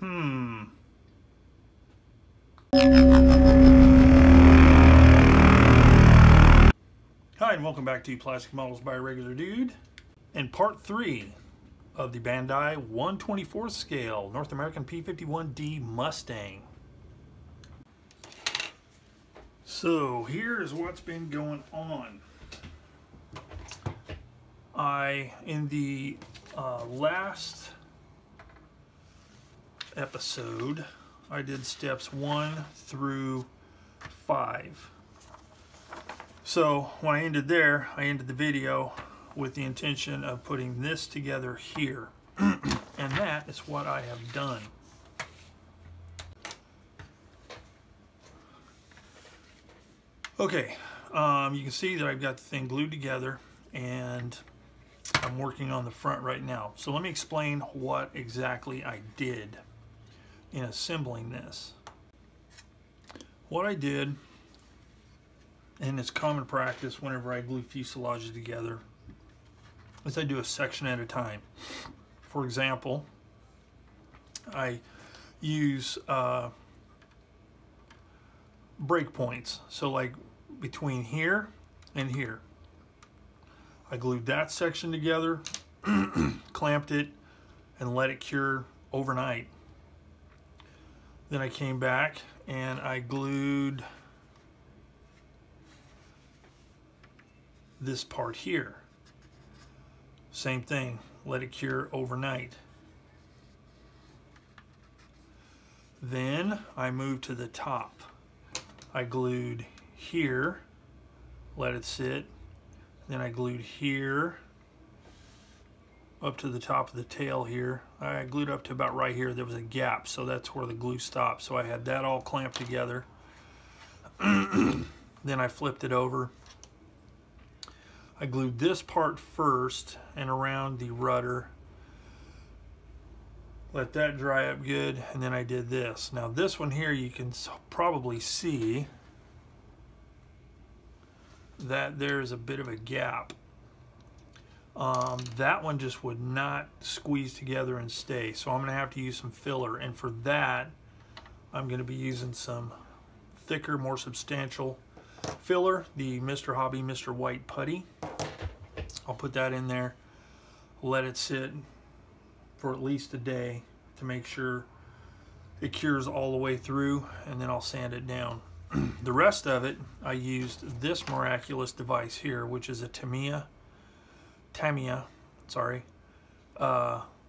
Hi, and welcome back to Plastic Models by a Regular Dude, and part 3 of the Bandai 1/24 scale North American P-51D Mustang. So here's what's been going on. In the last episode, I did steps 1 through 5. So when I ended there, I ended the video with the intention of putting this together here. And that is what I have done. Okay, you can see that I've got the thing glued together and I'm working on the front right now. So let me explain what exactly I did in assembling this. What I did, and it's common practice whenever I glue fuselages together, is I do a section at a time. For example, I use break points. So like between here and here. I glued that section together, clamped it, and let it cure overnight. Then I came back and I glued this part here. Same thing, let it cure overnight. Then I moved to the top. I glued here, let it sit. Then I glued here up to the top of the tail here. I glued up to about right here. There was a gap, so that's where the glue stopped. So I had that all clamped together. Then I flipped it over. I glued this part first and around the rudder. Let that dry up good, and then I did this. Now this one here, you can probably see that there's a bit of a gap. That one just would not squeeze together and stay, so I'm going to have to use some filler, and for that I'm going to be using some thicker, more substantial filler, the Mr. Hobby Mr. White Putty. I'll put that in there, let it sit for at least a day to make sure it cures all the way through, and then I'll sand it down. The rest of it, I used this miraculous device here, which is a Tamiya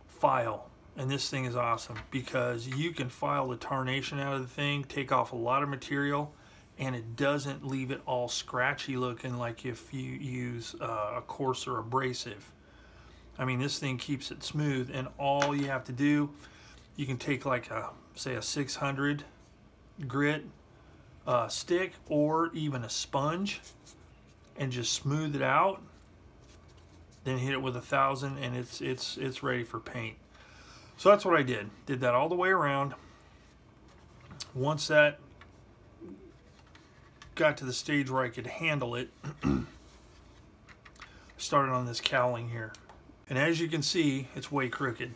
file. And this thing is awesome because you can file the tarnation out of the thing, take off a lot of material, and it doesn't leave it all scratchy looking like if you use a coarser abrasive. I mean, this thing keeps it smooth, and all you have to do, you can take like say a 600 grit stick or even a sponge and just smooth it out, then hit it with 1,000 and it's ready for paint. So that's what I did that all the way around. Once that got to the stage where I could handle it, started on this cowling here, and as you can see, it's way crooked.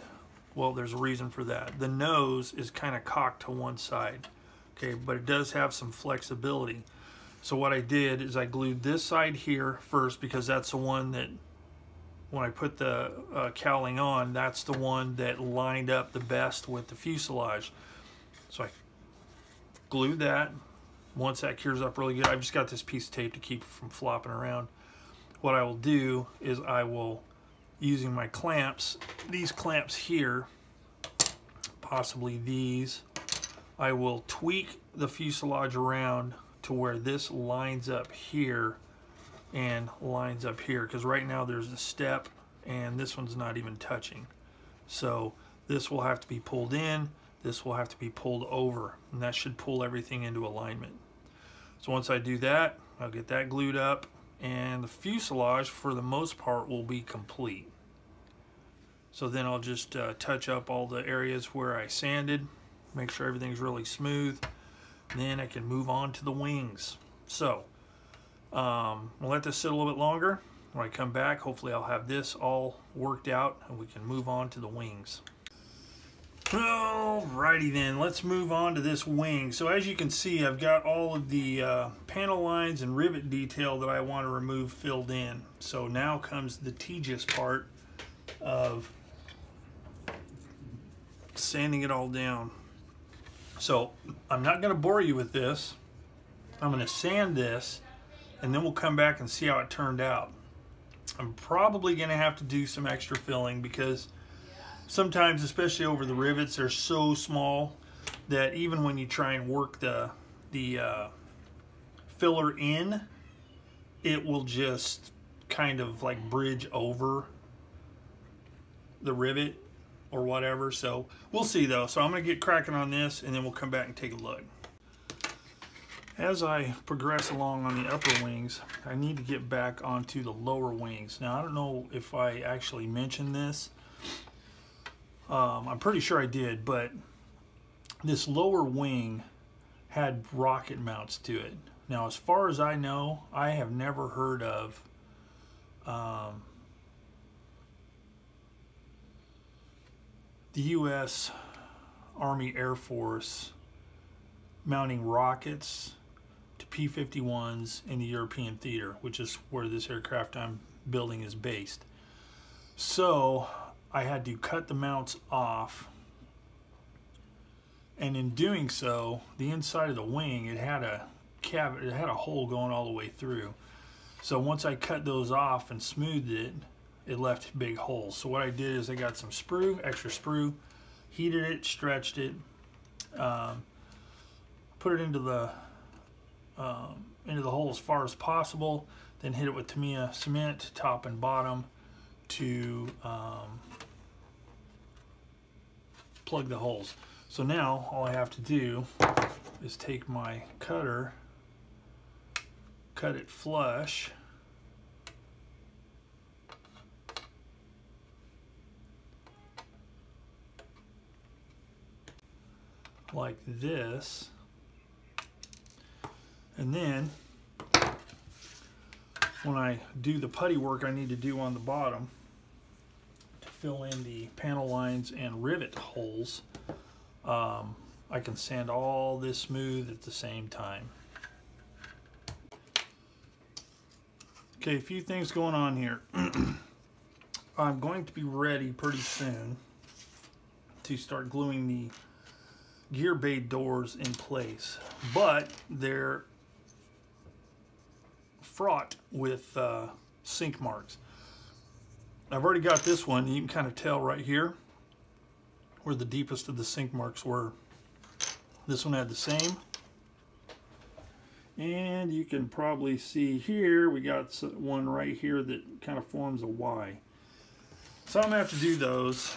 Well, there's a reason for that. The nose is kind of cocked to one side. Okay, but it does have some flexibility. So what I did is I glued this side here first, because that's the one that, when I put the cowling on, that's the one that lined up the best with the fuselage. So I glued that. Once that cures up really good, I've just got this piece of tape to keep it from flopping around. What I will do is I will, using my clamps, these clamps here, possibly these, I will tweak the fuselage around to where this lines up here and lines up here, because right now there's a step and this one's not even touching. So this will have to be pulled in, this will have to be pulled over, and that should pull everything into alignment. So once I do that, I'll get that glued up, and the fuselage for the most part will be complete. So then I'll just touch up all the areas where I sanded, make sure everything's really smooth, and then I can move on to the wings. So we'll let this sit a little bit longer. When I come back, hopefully I'll have this all worked out and we can move on to the wings. Alrighty then, let's move on to this wing. So as you can see, I've got all of the panel lines and rivet detail that I want to remove filled in. So now comes the tedious part of sanding it all down. So I'm not going to bore you with this. I'm going to sand this and then we'll come back and see how it turned out. I'm probably going to have to do some extra filling because sometimes, especially over the rivets, they're so small that even when you try and work the filler in, it will just kind of like bridge over the rivet or whatever. So we'll see though. So I'm going to get cracking on this and then we'll come back and take a look. As I progress along on the upper wings, I need to get back onto the lower wings. Now I don't know if I actually mentioned this. I'm pretty sure I did, but this lower wing had rocket mounts to it. Now, as far as I know, I have never heard of the U.S. Army Air Force mounting rockets to P-51s in the European theater, which is where this aircraft I'm building is based. So I had to cut the mounts off, and in doing so, the inside of the wing, it had a cavity, it had a hole going all the way through. So once I cut those off and smoothed it, it left big holes. So what I did is I got some sprue, extra sprue, heated it, stretched it, put it into the hole as far as possible, then hit it with Tamiya cement, top and bottom, to plug the holes. So now all I have to do is take my cutter, cut it flush, like this, and then when I do the putty work I need to do on the bottom to fill in the panel lines and rivet holes, I can sand all this smooth at the same time. Okay, a few things going on here. I'm going to be ready pretty soon to start gluing the gear bay doors in place, but they're fraught with sink marks. I've already got this one. You can kind of tell right here where the deepest of the sink marks were. This one had the same, and you can probably see here we got one right here that kind of forms a Y. So I'm gonna have to do those.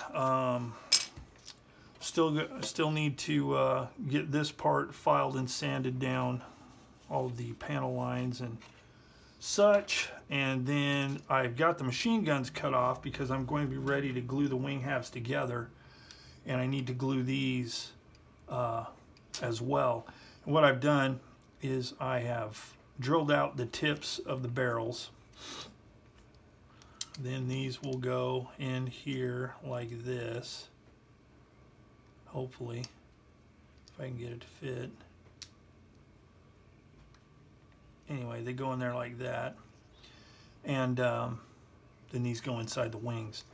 Still need to get this part filed and sanded down, all of the panel lines and such, and then I've got the machine guns cut off because I'm going to be ready to glue the wing halves together, and I need to glue these as well. And what I've done is I have drilled out the tips of the barrels. Then these will go in here like this, hopefully, if I can get it to fit. Anyway, they go in there like that, and then these go inside the wings.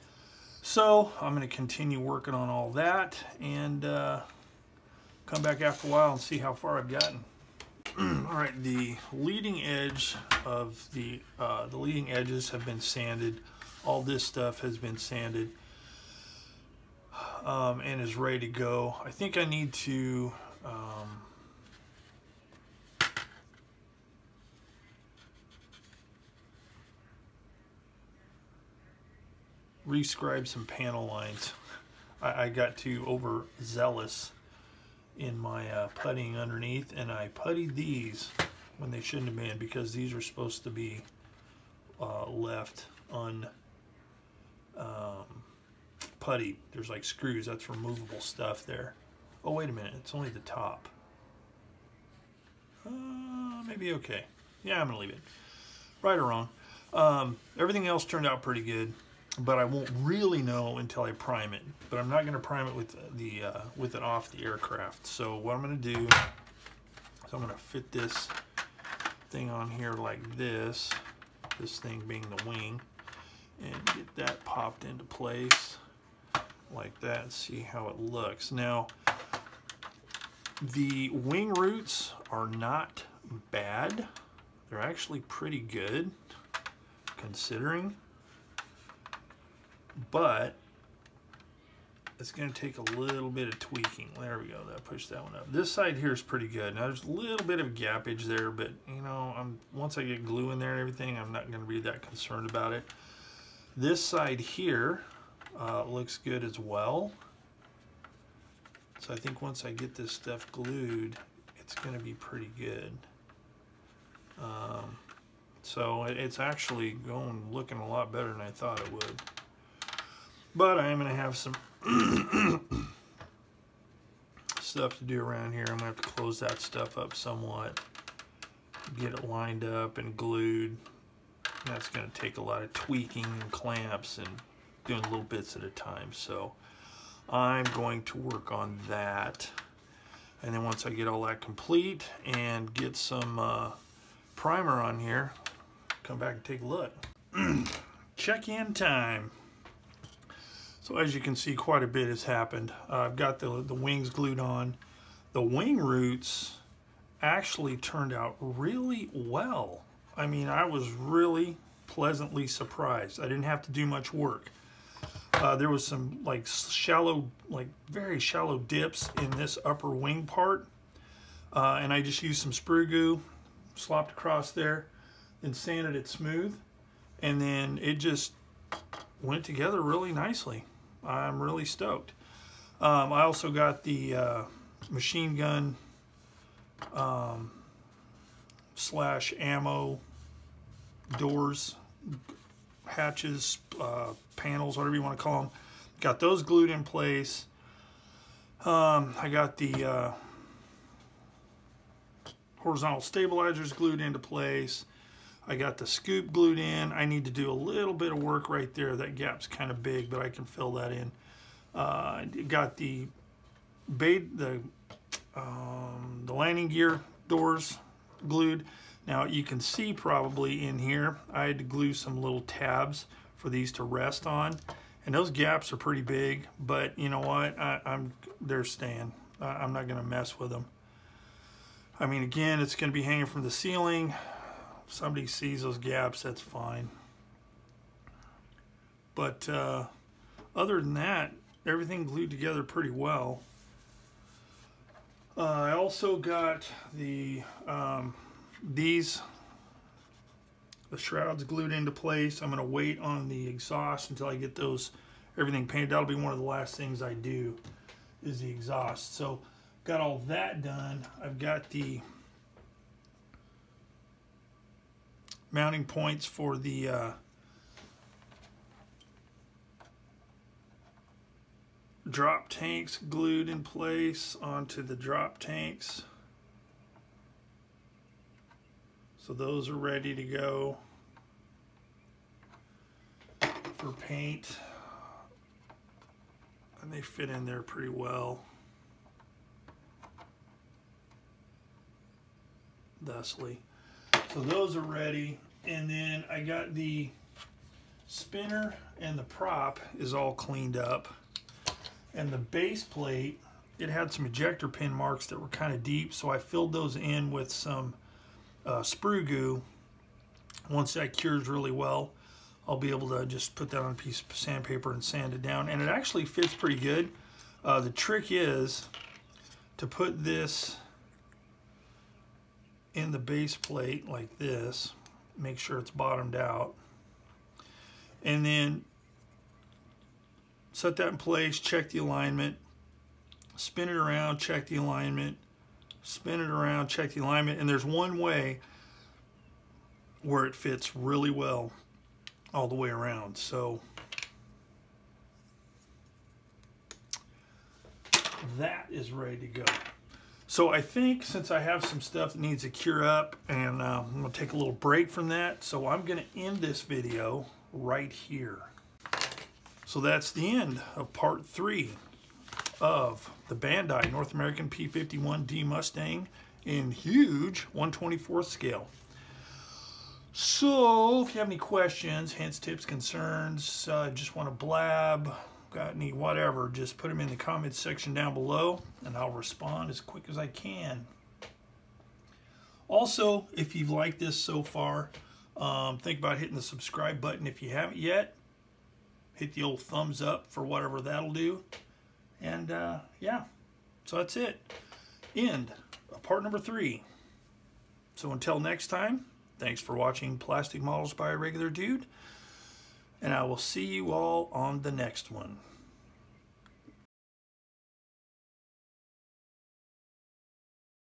So I'm going to continue working on all that and come back after a while and see how far I've gotten. All right, the leading edge of the leading edges have been sanded. All this stuff has been sanded and is ready to go. I think I need to rescribe some panel lines. I got too overzealous in my puttying underneath, and I puttied these when they shouldn't have been, because these are supposed to be left puttied. There's like screws, that's removable stuff there. Oh, wait a minute, it's only the top. Maybe okay. Yeah, I'm gonna leave it. Right or wrong. Everything else turned out pretty good. but I won't really know until I prime it. But I'm not going to prime it with it off the aircraft. So what I'm going to do is I'm going to fit this thing on here like this thing being the wing, and get that popped into place like that and see how it looks. Now, the wing roots are not bad. They're actually pretty good considering, but it's going to take a little bit of tweaking. There we go. That pushed that one up. This side here is pretty good. Now there's a little bit of gappage there, but you know, once I get glue in there and everything, I'm not going to be that concerned about it. This side here looks good as well. So I think once I get this stuff glued, it's going to be pretty good. So it's actually looking a lot better than I thought it would. But I am going to have some stuff to do around here. I'm going to have to close that stuff up somewhat, get it lined up and glued. That's going to take a lot of tweaking and clamps and doing little bits at a time. So I'm going to work on that. And then once I get all that complete and get some primer on here, come back and take a look. Check-in time. So as you can see, quite a bit has happened. I've got the wings glued on. The wing roots actually turned out really well. I mean, I was really pleasantly surprised. I didn't have to do much work. There was some like very shallow dips in this upper wing part. And I just used some sprue goo, slopped across there, and sanded it smooth. And then it just went together really nicely. I'm really stoked. I also got the machine gun / ammo doors, hatches, panels, whatever you want to call them. Got those glued in place. I got the horizontal stabilizers glued into place. I got the scoop glued in. I need to do a little bit of work right there. That gap's kind of big, but I can fill that in. Got the landing gear doors glued. Now you can see probably in here, I had to glue some little tabs for these to rest on. And those gaps are pretty big, but you know what? They're staying. I'm not gonna mess with them. I mean, again, it's gonna be hanging from the ceiling. If somebody sees those gaps, that's fine. But other than that, everything glued together pretty well. I also got the shrouds glued into place. I'm going to wait on the exhaust until I get everything painted. That'll be one of the last things I do, is the exhaust. So got all that done. I've got the mounting points for the drop tanks glued in place onto the drop tanks. So those are ready to go for paint. And they fit in there pretty well. Thusly. So those are ready. And then I got the spinner and the prop is all cleaned up. And the base plate, it had some ejector pin marks that were kind of deep, so I filled those in with some sprue goo. Once that cures really well, I'll be able to just put that on a piece of sandpaper and sand it down. And it actually fits pretty good. The trick is to put this in the base plate like this. Make sure it's bottomed out. And then set that in place, check the alignment, spin it around, check the alignment, spin it around, check the alignment, and there's one way where it fits really well all the way around. So that is ready to go. So I think since I have some stuff that needs to cure up, and I'm going to take a little break from that, so I'm going to end this video right here. So that's the end of part 3 of the Bandai North American P-51D Mustang in huge 1/24 scale. So if you have any questions, hints, tips, concerns, just want to blab, got any whatever, just put them in the comments section down below and I'll respond as quick as I can. Also, if you've liked this so far, think about hitting the subscribe button if you haven't yet. Hit the old thumbs up for whatever that'll do. And yeah, so that's it. End of part number 3. So until next time, thanks for watching Plastic Models by a Regular Dude. And I will see you all on the next one.